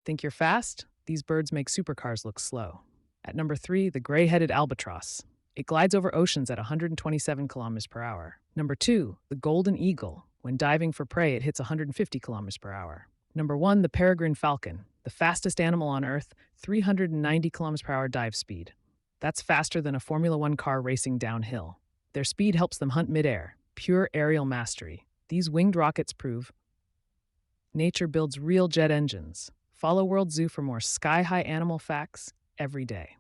Think you're fast? These birds make supercars look slow. At number 3, the gray-headed albatross. It glides over oceans at 127 kilometers per hour. Number 2, the golden eagle. When diving for prey, it hits 150 kilometers per hour. Number 1, the peregrine falcon, the fastest animal on Earth, 390 kilometers per hour dive speed. That's faster than a Formula One car racing downhill. Their speed helps them hunt midair, pure aerial mastery. These winged rockets prove nature builds real jet engines. Follow World Zoo for more sky-high animal facts every day.